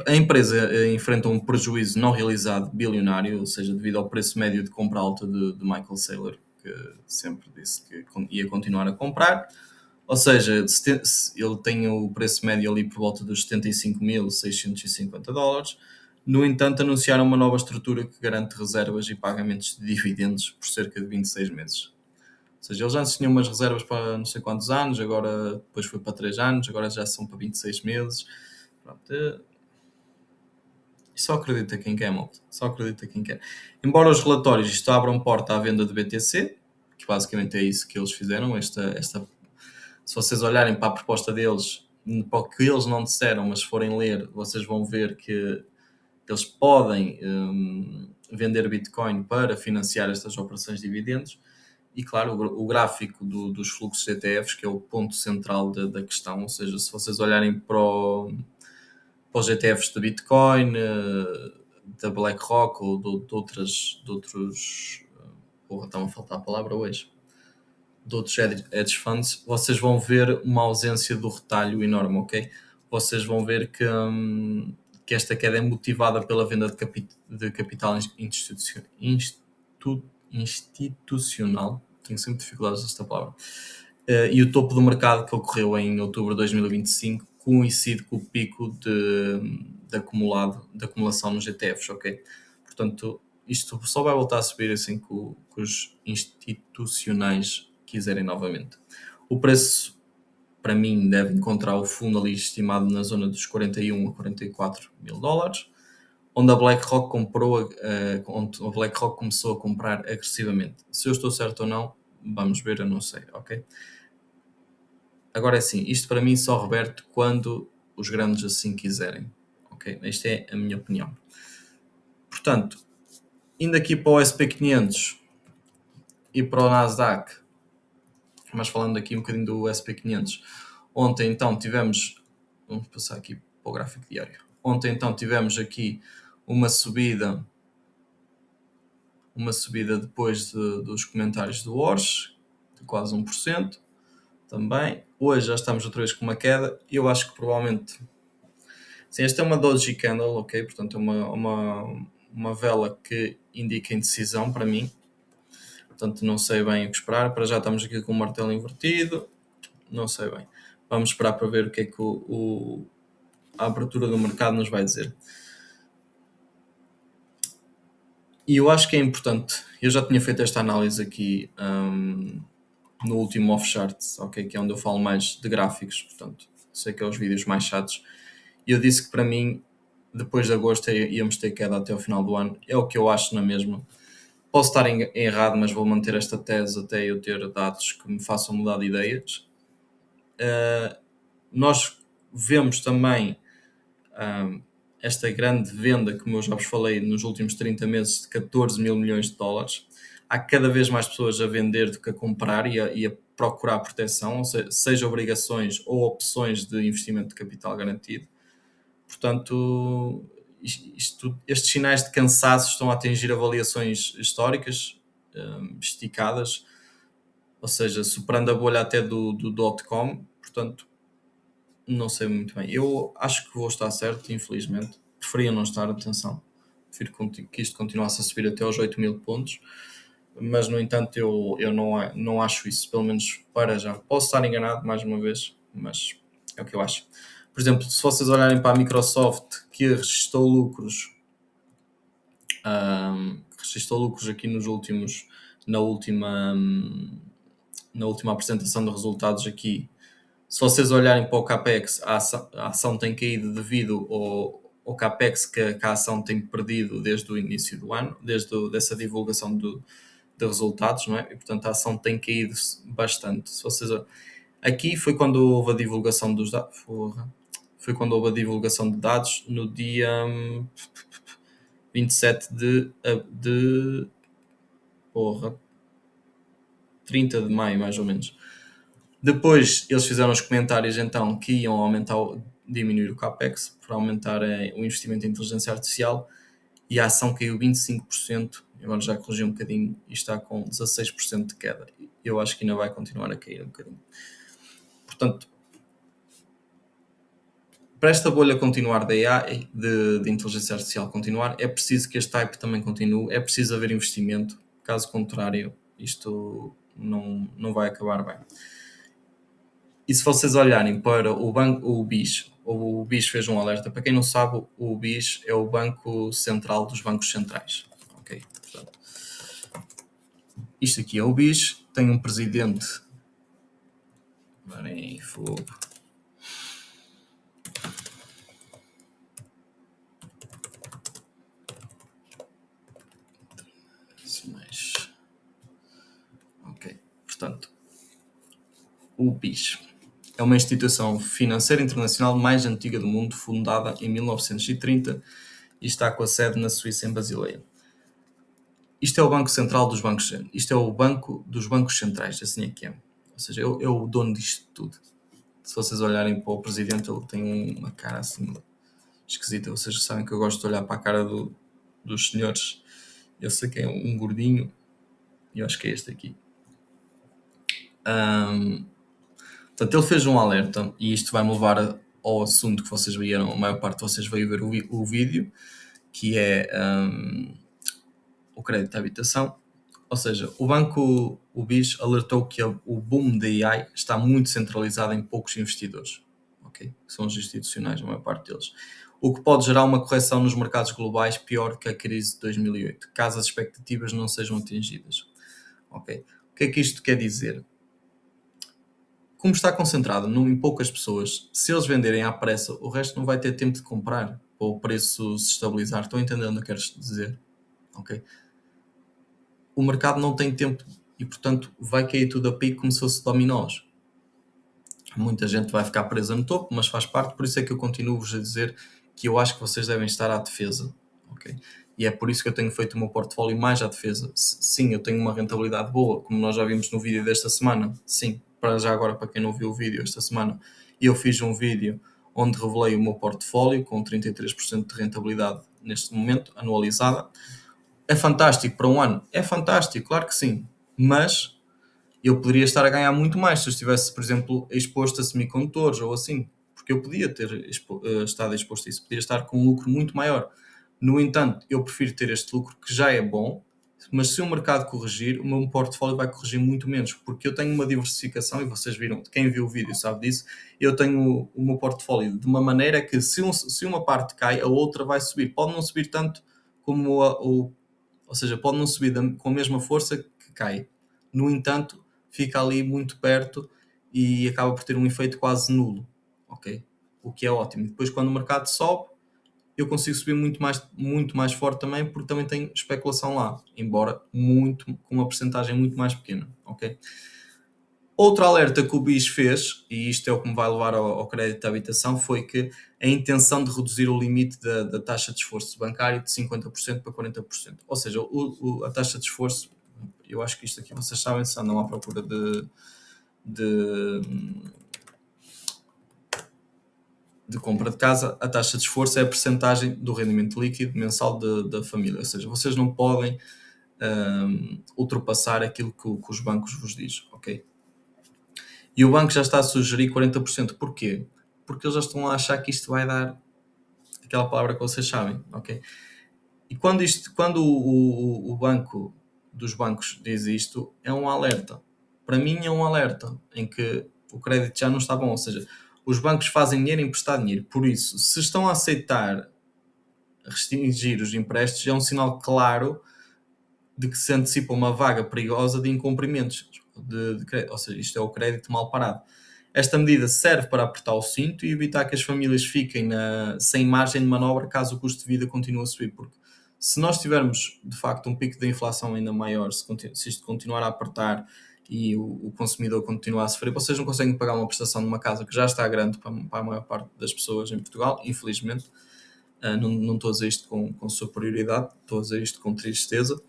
A empresa enfrenta um prejuízo não realizado bilionário, ou seja, devido ao preço médio de compra alta de Michael Saylor, que sempre disse que ia continuar a comprar. Ou seja, ele tem o preço médio ali por volta dos 75.650 dólares. No entanto, anunciaram uma nova estrutura que garante reservas e pagamentos de dividendos por cerca de 26 meses. Ou seja, eles antes tinham umas reservas para não sei quantos anos, agora depois foi para 3 anos, agora já são para 26 meses. Pronto, e só acredita quem quer, malta. Só acredita quem quer. Embora os relatórios isto abram porta à venda de BTC, que basicamente é isso que eles fizeram, se vocês olharem para a proposta deles, para o que eles não disseram, mas se forem ler, vocês vão ver que eles podem vender Bitcoin para financiar estas operações de dividendos. E claro, o gráfico dos fluxos de ETFs, que é o ponto central da questão, ou seja, se vocês olharem para os ETFs de Bitcoin, da BlackRock ou de outros, está-me a faltar a palavra hoje, de outros hedge funds, vocês vão ver uma ausência do retalho enorme, ok? Vocês vão ver que esta queda é motivada pela venda de capital institucional, tenho sempre dificuldades nesta palavra, e o topo do mercado que ocorreu em outubro de 2025 coincide com o pico de acumulação nos ETFs, ok? Portanto, isto só vai voltar a subir assim que os institucionais quiserem novamente. O preço, para mim, deve encontrar o fundo ali estimado na zona dos 41 a 44 mil dólares, onde a BlackRock onde a BlackRock começou a comprar agressivamente. Se eu estou certo ou não, vamos ver, eu não sei, ok? Agora é assim, isto para mim só reverte quando os grandes assim quiserem, ok? Esta é a minha opinião. Portanto, indo aqui para o SP500 e para o Nasdaq, mas falando aqui um bocadinho do SP500, ontem então tivemos, vamos passar aqui para o gráfico diário, ontem então tivemos aqui uma subida depois dos comentários do Warsh, de quase 1%, também. Hoje já estamos outra vez com uma queda, e eu acho que provavelmente, sim, esta é uma Doji Candle, ok? Portanto é uma vela que indica indecisão para mim. Portanto, não sei bem o que esperar. Para já estamos aqui com o martelo invertido. Não sei bem. Vamos esperar para ver o que é que a abertura do mercado nos vai dizer. E eu acho que é importante. Eu já tinha feito esta análise aqui no último Off Charts, ok? Que é onde eu falo mais de gráficos. Portanto, sei que é os vídeos mais chatos. Eu disse que para mim, depois de agosto, íamos ter queda até ao final do ano. É o que eu acho na mesma. Posso estar errado, mas vou manter esta tese até eu ter dados que me façam mudar de ideias. Nós vemos também esta grande venda, como eu já vos falei, nos últimos 30 meses de 14 mil milhões de dólares. Há cada vez mais pessoas a vender do que a comprar e a procurar proteção, ou seja obrigações ou opções de investimento de capital garantido. Portanto, estes sinais de cansaço estão a atingir avaliações históricas esticadas, ou seja, superando a bolha até do dot-com. Portanto, não sei muito bem. Eu acho que vou estar certo, infelizmente. Preferia não estar, atenção. Prefiro que isto continuasse a subir até aos 8 mil pontos. Mas, no entanto, eu não acho isso, pelo menos para já. Posso estar enganado, mais uma vez, mas é o que eu acho. Por exemplo, se vocês olharem para a Microsoft, que registrou lucros aqui na última apresentação de resultados aqui. Se vocês olharem para o CAPEX, a ação tem caído devido ao CAPEX que a ação tem perdido desde o início do ano, dessa divulgação de resultados, não é? E, portanto, a ação tem caído bastante. Se vocês, aqui foi quando houve a divulgação dos dados. Foi quando houve a divulgação de dados no dia 27 de 30 de maio, mais ou menos. Depois eles fizeram os comentários então que iam diminuir o CAPEX para aumentar o investimento em inteligência artificial e a ação caiu 25%, agora já corrigiu um bocadinho e está com 16% de queda. Eu acho que ainda vai continuar a cair um bocadinho. Portanto, para esta bolha continuar da AI, de inteligência artificial continuar, é preciso que este hype também continue, é preciso haver investimento, caso contrário isto não vai acabar bem. E se vocês olharem para o BIS, o BIS fez um alerta. Para quem não sabe, o BIS é o Banco Central dos Bancos Centrais. Ok? Portanto, isto aqui é o BIS, tem um presidente. Varem fogo. Ok. Portanto, o BIS é uma instituição financeira internacional mais antiga do mundo, fundada em 1930 e está com a sede na Suíça, em Basileia. Isto é o Banco Central dos Bancos. Isto é o Banco dos Bancos Centrais, assim é que é. Ou seja, é o dono disto tudo. Se vocês olharem para o presidente, ele tem uma cara assim esquisita. Vocês sabem que eu gosto de olhar para a cara dos senhores. Eu sei que é um gordinho. E eu acho que é este aqui. Portanto, ele fez um alerta. E isto vai-me levar ao assunto que vocês viram. A maior parte de vocês veio ver o vídeo. Que é o crédito à habitação. Ou seja, o BIS alertou que o boom da AI está muito centralizado em poucos investidores, okay? São os institucionais, a maior parte deles. O que pode gerar uma correção nos mercados globais pior que a crise de 2008, caso as expectativas não sejam atingidas. Okay? O que é que isto quer dizer? Como está concentrado em poucas pessoas, se eles venderem à pressa, o resto não vai ter tempo de comprar para o preço se estabilizar. Estão entendendo o que eu quero dizer? Ok? O mercado não tem tempo e, portanto, vai cair tudo a pique como se fosse dominós. Muita gente vai ficar presa no topo, mas faz parte, por isso é que eu continuo-vos a dizer que eu acho que vocês devem estar à defesa. Okay? E é por isso que eu tenho feito o meu portfólio mais à defesa. Sim, eu tenho uma rentabilidade boa, como nós já vimos no vídeo desta semana. Sim, para já agora, para quem não viu o vídeo esta semana, eu fiz um vídeo onde revelei o meu portfólio com 33% de rentabilidade neste momento, anualizada. É fantástico para um ano? É fantástico, claro que sim. Mas eu poderia estar a ganhar muito mais se eu estivesse, por exemplo, exposto a semicondutores ou assim. Porque eu podia ter estado exposto a isso. Podia estar com um lucro muito maior. No entanto, eu prefiro ter este lucro que já é bom, mas se o mercado corrigir, o meu portfólio vai corrigir muito menos, porque eu tenho uma diversificação, e vocês viram, quem viu o vídeo sabe disso, eu tenho o meu portfólio de uma maneira que se uma parte cai, a outra vai subir. Pode não subir tanto como ou seja, pode não subir com a mesma força que cai. No entanto, fica ali muito perto e acaba por ter um efeito quase nulo. Okay? o que é ótimo. E depois, quando o mercado sobe, eu consigo subir muito mais forte também, porque também tenho especulação lá, embora com uma percentagem muito mais pequena, ok? Outro alerta que o BIS fez, e isto é o que me vai levar ao crédito de habitação, foi que a intenção de reduzir o limite da taxa de esforço bancário de 50% para 40%. Ou seja, a taxa de esforço, eu acho que isto aqui vocês sabem, se andam à procura de compra de casa, a taxa de esforço é a percentagem do rendimento líquido mensal da família. Ou seja, vocês não podem ultrapassar aquilo que os bancos vos dizem, ok? E o banco já está a sugerir 40%. Porquê? Porque eles já estão a achar que isto vai dar aquela palavra que vocês sabem, ok? E quando o banco dos bancos diz isto, é um alerta. Para mim é um alerta em que o crédito já não está bom, ou seja, os bancos fazem dinheiro em emprestar dinheiro. Por isso, se estão a aceitar restringir os empréstimos, é um sinal claro de que se antecipa uma vaga perigosa de incumprimentos de crédito, ou seja, isto é o crédito mal parado. Esta medida serve para apertar o cinto e evitar que as famílias fiquem sem margem de manobra caso o custo de vida continue a subir, porque se nós tivermos de facto um pico de inflação ainda maior, se isto continuar a apertar e o consumidor continuar a sofrer, vocês não conseguem pagar uma prestação de uma casa que já está grande para a maior parte das pessoas em Portugal, infelizmente. Não estou a dizer isto com superioridade, estou a dizer isto com tristeza.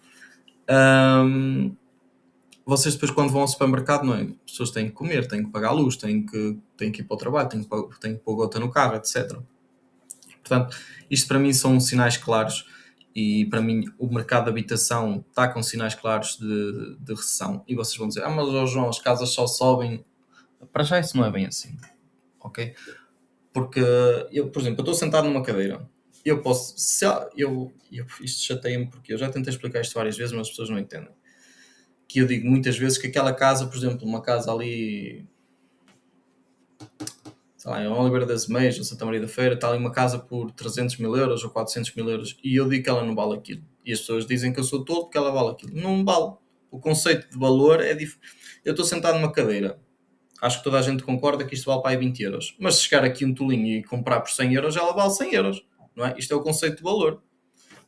Vocês depois quando vão ao supermercado, não é? As pessoas têm que comer, têm que pagar a luz, têm que ir para o trabalho, têm que pôr gota no carro, etc. Portanto, isto para mim são sinais claros e para mim o mercado de habitação está com sinais claros de recessão. E vocês vão dizer, mas João, as casas só sobem. Para já isso não é bem assim, ok? Porque eu, por exemplo, eu estou sentado numa cadeira, eu posso, isto chateia-me porque eu já tentei explicar isto várias vezes, mas as pessoas não entendem. Que eu digo muitas vezes que aquela casa, por exemplo, uma casa ali, sei lá, em Oliveira das Meias, ou Santa Maria da Feira, está ali uma casa por 300 mil euros ou 400 mil euros e eu digo que ela não vale aquilo. E as pessoas dizem que eu sou todo porque ela vale aquilo. Não vale. O conceito de valor é diferente. Eu estou sentado numa cadeira, acho que toda a gente concorda que isto vale para aí 20 euros. Mas se chegar aqui um tolinho e comprar por 100 euros, ela vale 100 euros. Não é? Isto é o conceito de valor.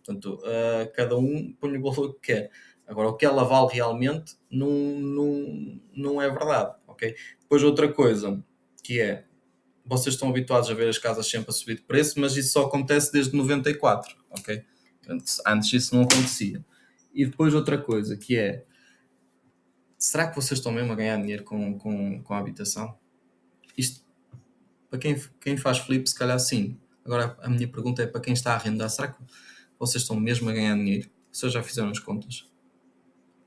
Portanto, cada um põe o valor que quer. Agora, o que ela vale realmente não é verdade, ok? Depois outra coisa, que é, vocês estão habituados a ver as casas sempre a subir de preço, mas isso só acontece desde 94, ok? Antes isso não acontecia. E depois outra coisa, que é, será que vocês estão mesmo a ganhar dinheiro com a habitação? Isto, para quem faz flip, se calhar sim. Agora, a minha pergunta é para quem está a arrendar, será que vocês estão mesmo a ganhar dinheiro? Vocês já fizeram as contas?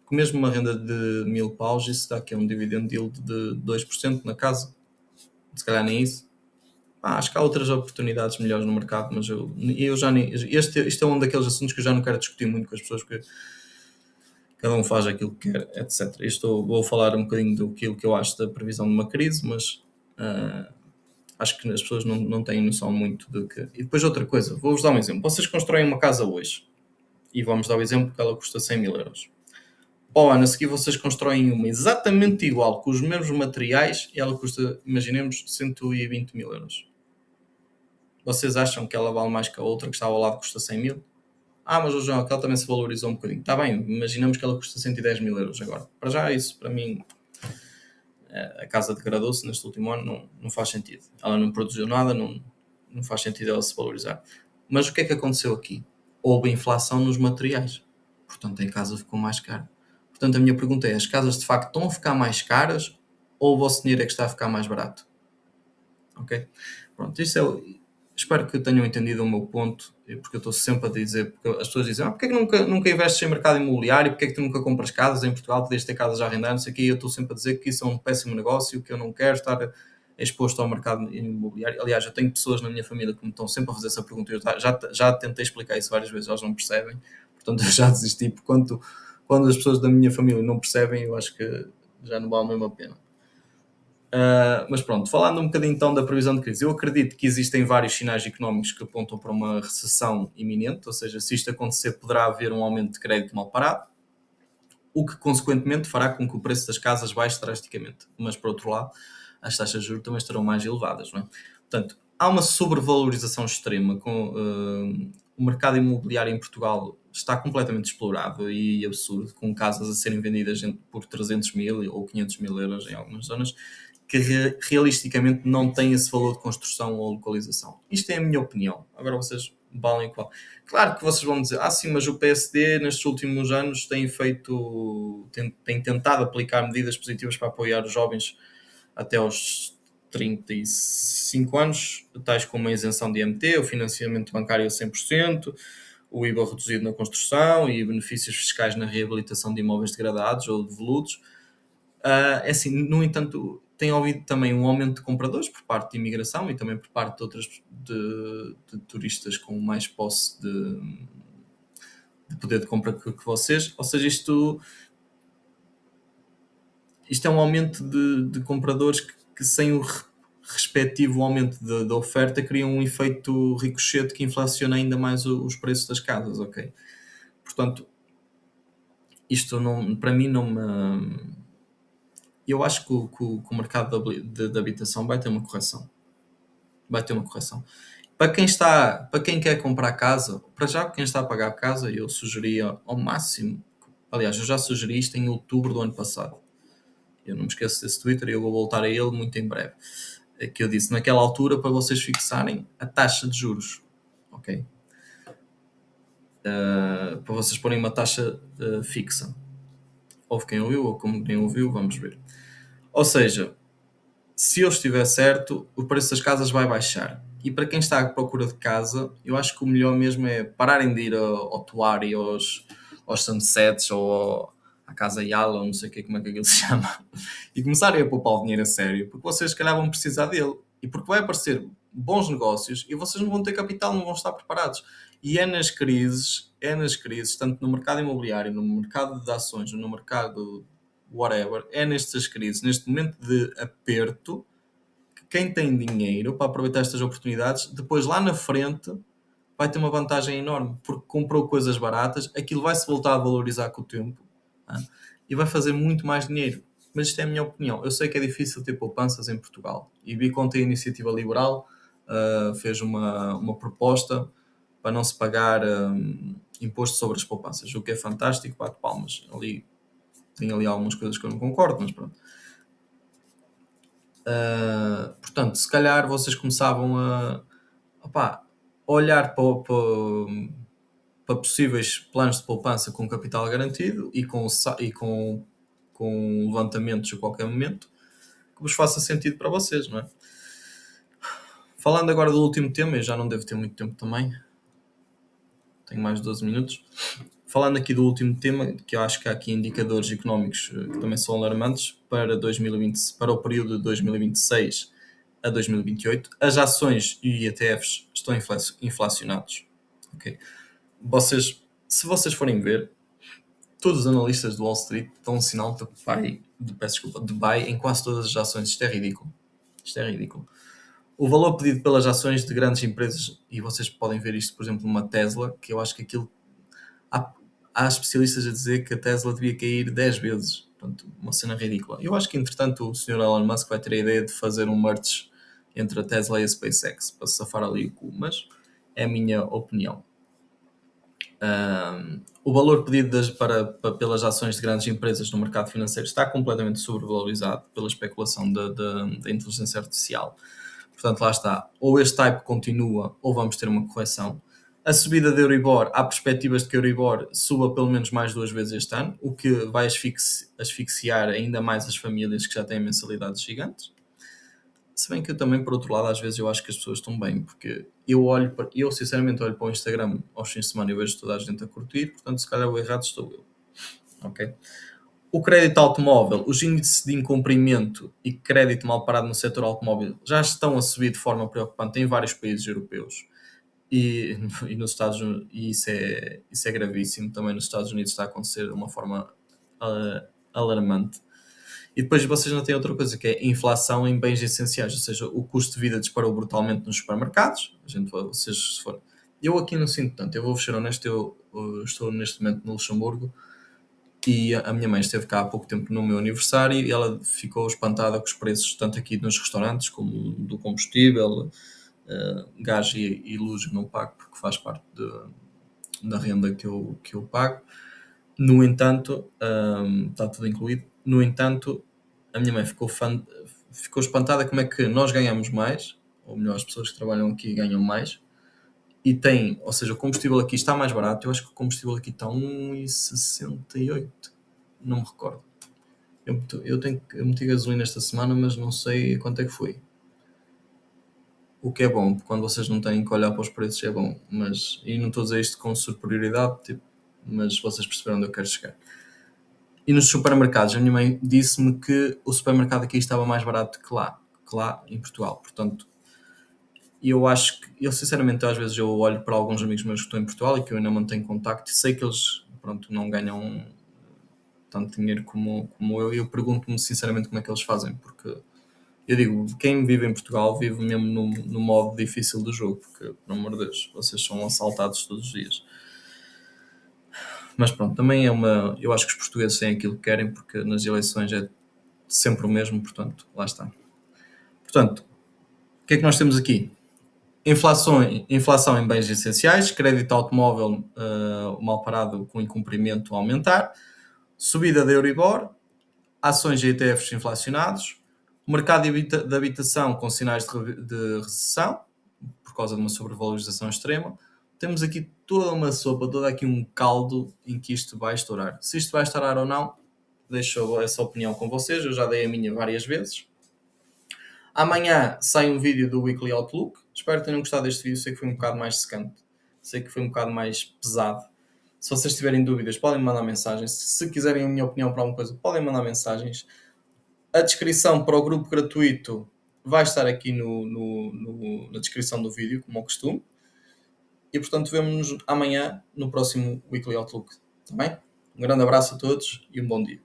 Com mesmo uma renda de 1000 paus, isso dá aqui um dividendo yield de 2% na casa. Se calhar nem isso. Acho que há outras oportunidades melhores no mercado, mas eu já nem. Este é um daqueles assuntos que eu já não quero discutir muito com as pessoas, porque cada um faz aquilo que quer, etc. Vou falar um bocadinho do que eu acho da previsão de uma crise, mas acho que as pessoas não têm noção muito do que. E depois outra coisa, vou-vos dar um exemplo. Vocês constroem uma casa hoje, e vamos dar o exemplo que ela custa 100 mil euros. Ao ano a seguir vocês constroem uma exatamente igual, com os mesmos materiais, e ela custa, imaginemos, 120 mil euros. Vocês acham que ela vale mais que a outra que está ao lado que custa 100 mil? Mas o João, aquela também se valorizou um bocadinho. Está bem, imaginemos que ela custa 110 mil euros agora. Para já isso, para mim, a casa degradou-se neste último ano, não faz sentido. Ela não produziu nada, não faz sentido ela se valorizar. Mas o que é que aconteceu aqui? Houve inflação nos materiais. Portanto, a casa ficou mais cara. Portanto, a minha pergunta é, as casas de facto estão a ficar mais caras ou o vosso dinheiro é que está a ficar mais barato? Ok? Pronto, espero que tenham entendido o meu ponto, porque eu estou sempre a dizer, porque as pessoas dizem, porque é que nunca investes em mercado imobiliário, porque é que tu nunca compras casas em Portugal, podias ter casas a arrendar, não sei o quê, e eu estou sempre a dizer que isso é um péssimo negócio, que eu não quero estar exposto ao mercado imobiliário. Aliás, eu tenho pessoas na minha família que me estão sempre a fazer essa pergunta, eu já tentei explicar isso várias vezes, elas não percebem, portanto eu já desisti, porque quando as pessoas da minha família não percebem, eu acho que já não vale mesmo a pena. Mas pronto, falando um bocadinho então da previsão de crise, eu acredito que existem vários sinais económicos que apontam para uma recessão iminente, ou seja, se isto acontecer poderá haver um aumento de crédito mal parado, o que consequentemente fará com que o preço das casas baixe drasticamente, mas por outro lado as taxas de juros também estarão mais elevadas, não é? Portanto, há uma sobrevalorização extrema. O mercado imobiliário em Portugal está completamente explorado e absurdo, com casas a serem vendidas por 300 mil ou 500 mil euros em algumas zonas, que realisticamente não têm esse valor de construção ou localização. Isto é a minha opinião. Agora vocês valem qual. Claro que vocês vão dizer, sim, mas o PSD nestes últimos anos tem tentado aplicar medidas positivas para apoiar os jovens até aos 35 anos, tais como a isenção de IMT, o financiamento bancário a 100%, o IVA reduzido na construção e benefícios fiscais na reabilitação de imóveis degradados ou devolutos. É assim, no entanto, tem havido também um aumento de compradores por parte de imigração e também por parte de outras de turistas com mais posse de poder de compra que vocês. Ou seja, isto é um aumento de compradores que sem o respectivo aumento da oferta cria um efeito ricochete que inflaciona ainda mais os preços das casas, ok? Portanto, isto não, para mim não me... Eu acho que o mercado de habitação vai ter uma correção. Vai ter uma correção. Para quem quer comprar casa, para já quem está a pagar a casa, eu sugeria ao máximo, aliás, eu já sugeri isto em outubro do ano passado. Eu não me esqueço desse Twitter e eu vou voltar a ele muito em breve. Que eu disse naquela altura para vocês fixarem a taxa de juros, ok? Para vocês porem uma taxa fixa. Houve quem ouviu ou como quem ouviu, vamos ver. Ou seja, se eu estiver certo, o preço das casas vai baixar. E para quem está à procura de casa, eu acho que o melhor mesmo é pararem de ir ao Tuari, aos Sunsets ou à Casa Yala, ou não sei como é que aquilo se chama, e começarem a poupar o dinheiro a sério, porque vocês se calhar vão precisar dele. E porque vai aparecer bons negócios e vocês não vão ter capital, não vão estar preparados. E é nas crises, tanto no mercado imobiliário, no mercado de ações, no mercado whatever, é nestas crises, neste momento de aperto, que quem tem dinheiro para aproveitar estas oportunidades, depois lá na frente vai ter uma vantagem enorme, porque comprou coisas baratas, aquilo vai se voltar a valorizar com o tempo, e vai fazer muito mais dinheiro. Mas isto é a minha opinião. Eu sei que é difícil ter poupanças em Portugal. E vi que ontem a Iniciativa Liberal fez uma proposta para não se pagar imposto sobre as poupanças, o que é fantástico, bate palmas. Tem ali algumas coisas que eu não concordo, mas pronto. Portanto, se calhar vocês começavam a olhar para possíveis planos de poupança com capital garantido e com levantamentos a qualquer momento que vos faça sentido para vocês, não é? Falando agora do último tema, eu já não devo ter muito tempo também, tenho mais de 12 minutos. Falando aqui do último tema, que eu acho que há aqui indicadores económicos que também são alarmantes para 2020, para o período de 2026 a 2028, as ações e ETFs estão inflacionados. Okay? Se vocês forem ver, todos os analistas do Wall Street dão um sinal de buy em quase todas as ações. Isto é ridículo. Isto é ridículo. O valor pedido pelas ações de grandes empresas, e vocês podem ver isto, por exemplo, numa Tesla, que eu acho que aquilo... Há especialistas a dizer que a Tesla devia cair 10 vezes. Portanto, uma cena ridícula. Eu acho que, entretanto, o Sr. Elon Musk vai ter a ideia de fazer um merge entre a Tesla e a SpaceX para safar ali o cu, mas é a minha opinião. O valor pedido pelas ações de grandes empresas no mercado financeiro está completamente sobrevalorizado pela especulação da inteligência artificial. Portanto, lá está. Ou este type continua ou vamos ter uma correção. A subida de Euribor, há perspectivas de que a Euribor suba pelo menos mais 2 vezes este ano, o que vai asfixiar ainda mais as famílias que já têm mensalidades gigantes. Se bem que eu também, por outro lado, às vezes eu acho que as pessoas estão bem, porque eu sinceramente olho para o Instagram aos fins de semana e vejo toda a gente a curtir, portanto, se calhar o errado estou eu. Ok? O crédito automóvel, os índices de incumprimento e crédito mal parado no setor automóvel já estão a subir de forma preocupante em vários países europeus e nos Estados Unidos, e isso é gravíssimo. Também nos Estados Unidos está a acontecer de uma forma alarmante. E depois vocês não têm outra coisa, que é a inflação em bens essenciais, ou seja, o custo de vida disparou brutalmente nos supermercados. Eu aqui não sinto tanto, eu vou ser honesto, eu estou neste momento no Luxemburgo e a minha mãe esteve cá há pouco tempo no meu aniversário e ela ficou espantada com os preços, tanto aqui nos restaurantes como do combustível, gás e luz não pago porque faz parte da renda que eu pago. No entanto, está tudo incluído. No entanto, a minha mãe ficou espantada como é que nós ganhamos mais, ou melhor, as pessoas que trabalham aqui ganham mais, e tem, ou seja, o combustível aqui está mais barato. Eu acho que o combustível aqui está a 1,68, não me recordo. Eu meti gasolina esta semana, mas não sei quanto é que foi. O que é bom, porque quando vocês não têm que olhar para os preços é bom, e não estou a dizer isto com superioridade, tipo, mas vocês perceberam onde eu quero chegar. E nos supermercados, a minha mãe disse-me que o supermercado aqui estava mais barato que lá em Portugal. Portanto, eu acho que, sinceramente, às vezes eu olho para alguns amigos meus que estão em Portugal e que eu ainda mantenho contacto e sei que eles, pronto, não ganham tanto dinheiro como eu, e eu pergunto-me sinceramente como é que eles fazem, porque eu digo, quem vive em Portugal vive mesmo no modo difícil do jogo, porque, pelo amor de Deus, vocês são assaltados todos os dias. Mas pronto, também eu acho que os portugueses têm aquilo que querem, porque nas eleições é sempre o mesmo, portanto, lá está. Portanto, o que é que nós temos aqui? Inflação em bens essenciais, crédito automóvel mal parado com incumprimento a aumentar, subida da Euribor, ações e ETFs inflacionados, o mercado de habitação com sinais de recessão, por causa de uma sobrevalorização extrema. Temos aqui toda uma sopa, todo aqui um caldo em que isto vai estourar. Se isto vai estourar ou não, deixo essa opinião com vocês, eu já dei a minha várias vezes. Amanhã sai um vídeo do Weekly Outlook. Espero que tenham gostado deste vídeo. Sei que foi um bocado mais secante. Sei que foi um bocado mais pesado. Se vocês tiverem dúvidas, podem mandar mensagens. Se quiserem a minha opinião para alguma coisa, podem mandar mensagens. A descrição para o grupo gratuito vai estar aqui na descrição do vídeo, como ao costume. E, portanto, vemo-nos amanhã no próximo Weekly Outlook. Está bem? Um grande abraço a todos e um bom dia.